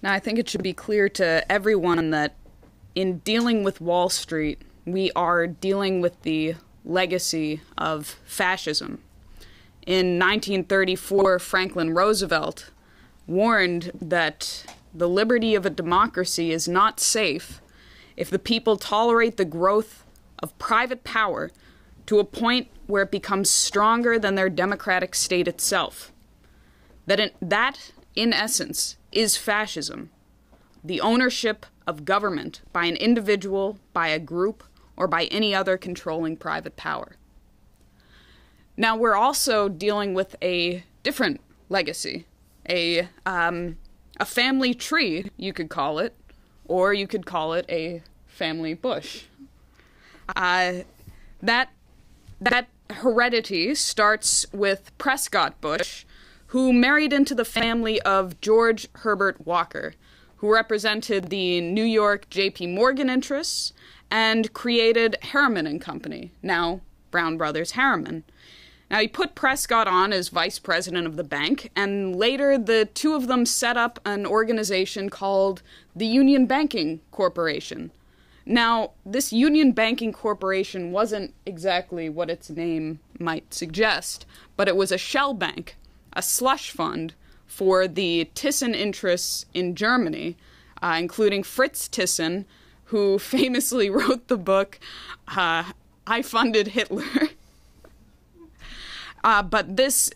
Now, I think it should be clear to everyone that in dealing with Wall Street, we are dealing with the legacy of fascism. In 1934, Franklin Roosevelt warned that the liberty of a democracy is not safe if the people tolerate the growth of private power to a point where it becomes stronger than their democratic state itself. That, in essence, is fascism. The ownership of government by an individual, by a group, or by any other controlling private power. Now, we're also dealing with a different legacy, a family tree, you could call it, or you could call it a family bush. That heredity starts with Prescott Bush, who married into the family of George Herbert Walker, who represented the New York J.P. Morgan interests and created Harriman and Company, now Brown Brothers Harriman. Now, he put Prescott on as vice president of the bank, and later the two of them set up an organization called the Union Banking Corporation. Now, this Union Banking Corporation wasn't exactly what its name might suggest, but it was a shell bank, a slush fund for the Thyssen interests in Germany, including Fritz Thyssen, who famously wrote the book, I Funded Hitler. But this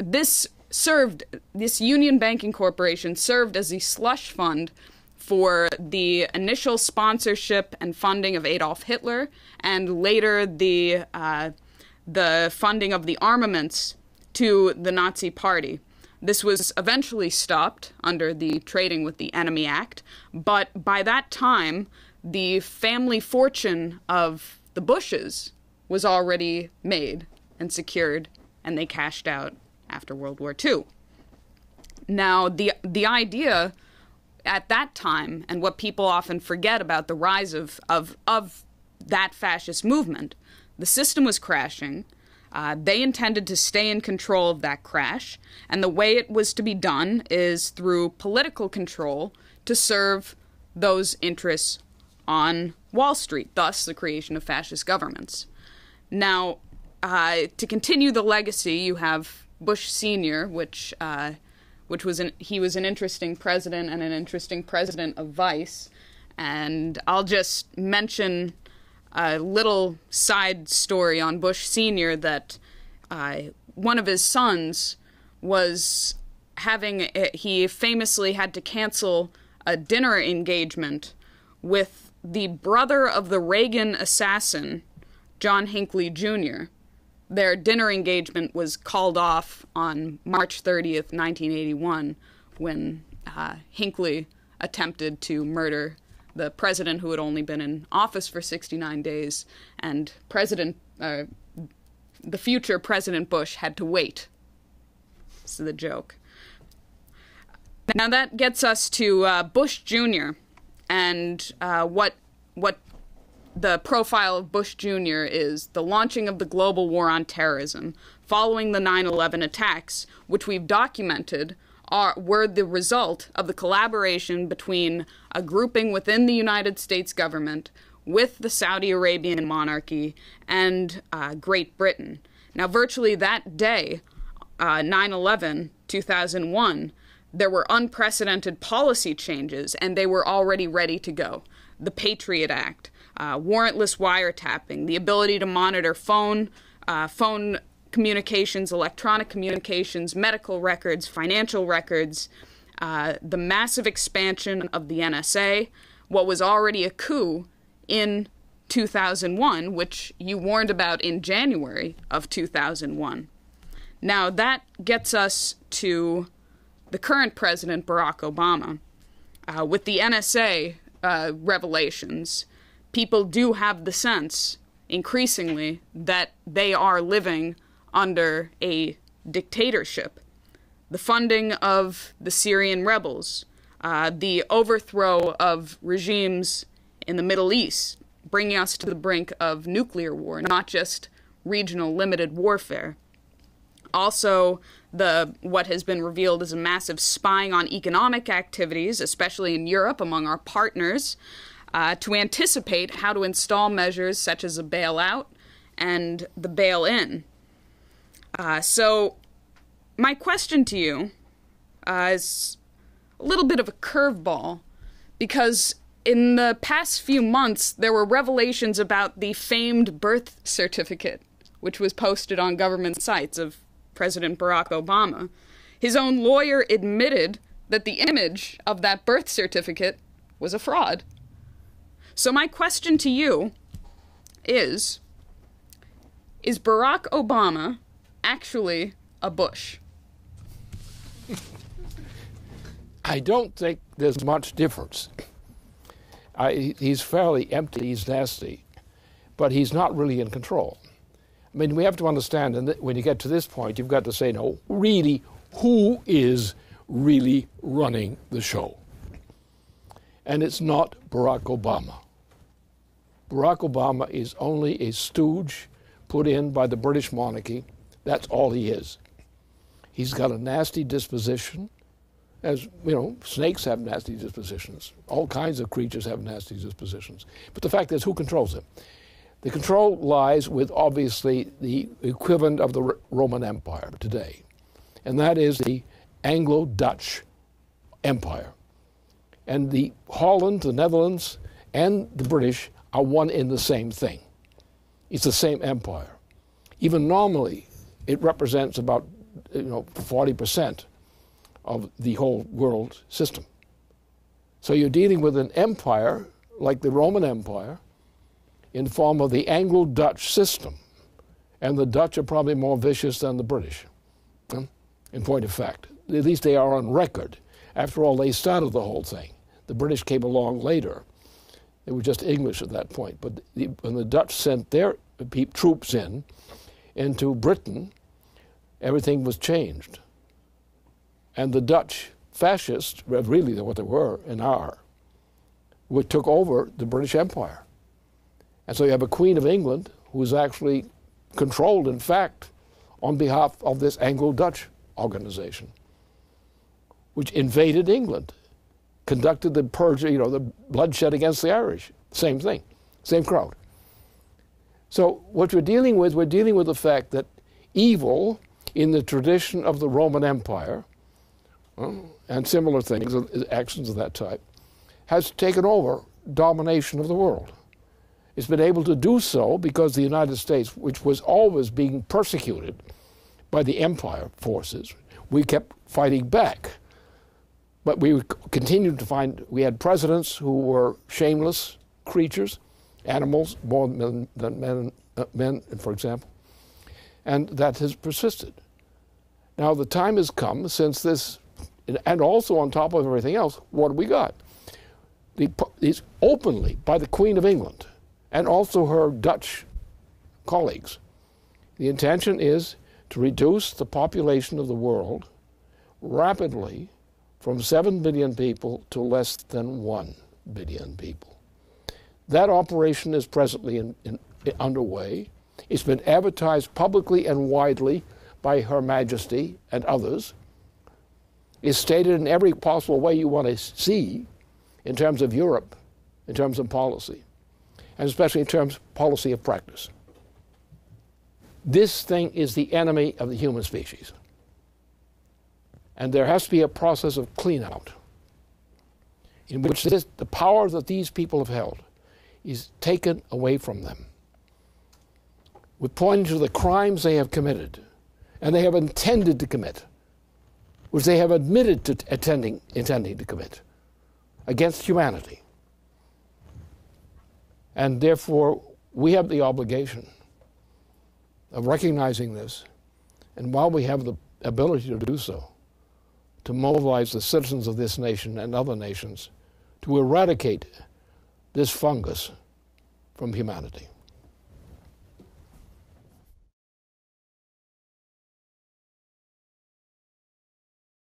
Union Banking Corporation served as the slush fund for the initial sponsorship and funding of Adolf Hitler, and later the funding of the armaments to the Nazi Party. This was eventually stopped under the Trading with the Enemy Act, but by that time, the family fortune of the Bushes was already made and secured, and they cashed out after World War II. Now, the idea at that time, and what people often forget about the rise of that fascist movement, the system was crashing. They intended to stay in control of that crash, and the way it was to be done is through political control to serve those interests on Wall Street, thus the creation of fascist governments. Now, to continue the legacy, you have Bush Sr., he was an interesting president and an interesting president of Vice, and I'll just mention a little side story on Bush Sr. that one of his sons was he famously had to cancel a dinner engagement with the brother of the Reagan assassin, John Hinckley Jr. Their dinner engagement was called off on March 30th, 1981, when Hinckley attempted to murder the president who had only been in office for 69 days, and the future President Bush had to wait. This is the joke. Now that gets us to Bush Jr., and what the profile of Bush Jr. is the launching of the global war on terrorism following the 9/11 attacks, which we've documented were the result of the collaboration between a grouping within the United States government with the Saudi Arabian monarchy and Great Britain. Now, virtually that day, 9/11, 2001, there were unprecedented policy changes, and they were already ready to go. The Patriot Act, warrantless wiretapping, the ability to monitor phone communications, electronic communications, medical records, financial records, the massive expansion of the NSA, what was already a coup in 2001, which you warned about in January of 2001. Now, that gets us to the current president, Barack Obama. With the NSA revelations, people do have the sense, increasingly, that they are living under a dictatorship. The funding of the Syrian rebels, the overthrow of regimes in the Middle East, bringing us to the brink of nuclear war, not just regional limited warfare. Also, what has been revealed as a massive spying on economic activities, especially in Europe among our partners, to anticipate how to install measures such as a bailout and the bail-in. So my question to you is a little bit of a curveball, because in the past few months there were revelations about the famed birth certificate, which was posted on government sites of President Barack Obama. His own lawyer admitted that the image of that birth certificate was a fraud. So my question to you is Barack Obama actually a Bush? I don't think there's much difference. He's fairly empty, he's nasty, but he's not really in control. I mean, we have to understand, and when you get to this point, you've got to say, no, really, who is really running the show? And it's not Barack Obama. Barack Obama is only a stooge put in by the British monarchy. That's all he is. He's got a nasty disposition. As you know, snakes have nasty dispositions. All kinds of creatures have nasty dispositions. But the fact is, who controls him? The control lies with, obviously, the equivalent of the Roman Empire today. And that is the Anglo-Dutch Empire. And the Holland, the Netherlands, and the British are one in the same thing. It's the same empire. Even normally, it represents about 40% of the whole world system. So you're dealing with an empire like the Roman Empire in the form of the Anglo-Dutch system. And the Dutch are probably more vicious than the British, in point of fact. At least they are on record. After all, they started the whole thing. The British came along later. They were just English at that point. But when the Dutch sent their troops into Britain, everything was changed. And the Dutch fascists, really what they were took over the British Empire. And so you have a Queen of England who is actually controlled, in fact, on behalf of this Anglo-Dutch organization, which invaded England, conducted the purge, the bloodshed against the Irish. Same thing, same crowd. So what we're dealing with the fact that evil in the tradition of the Roman Empire and similar things, actions of that type, has taken over domination of the world. It's been able to do so because the United States, which was always being persecuted by the empire forces, we kept fighting back. But we continued to find, we had presidents who were shameless creatures, animals more than men, for example, and that has persisted. Now the time has come since this, and also on top of everything else, what have we got? These openly by the Queen of England and also her Dutch colleagues. The intention is to reduce the population of the world rapidly from 7 billion people to less than 1 billion people. That operation is presently underway. It's been advertised publicly and widely by Her Majesty and others. It's stated in every possible way you want to see in terms of Europe, in terms of policy, and especially in terms of policy of practice. This thing is the enemy of the human species. And there has to be a process of clean-out in which the power that these people have held is taken away from them. We're pointing to the crimes they have committed and they have intended to commit, which they have admitted to intending to commit against humanity. And therefore, we have the obligation of recognizing this, and while we have the ability to do so, to mobilize the citizens of this nation and other nations to eradicate this fungus from humanity.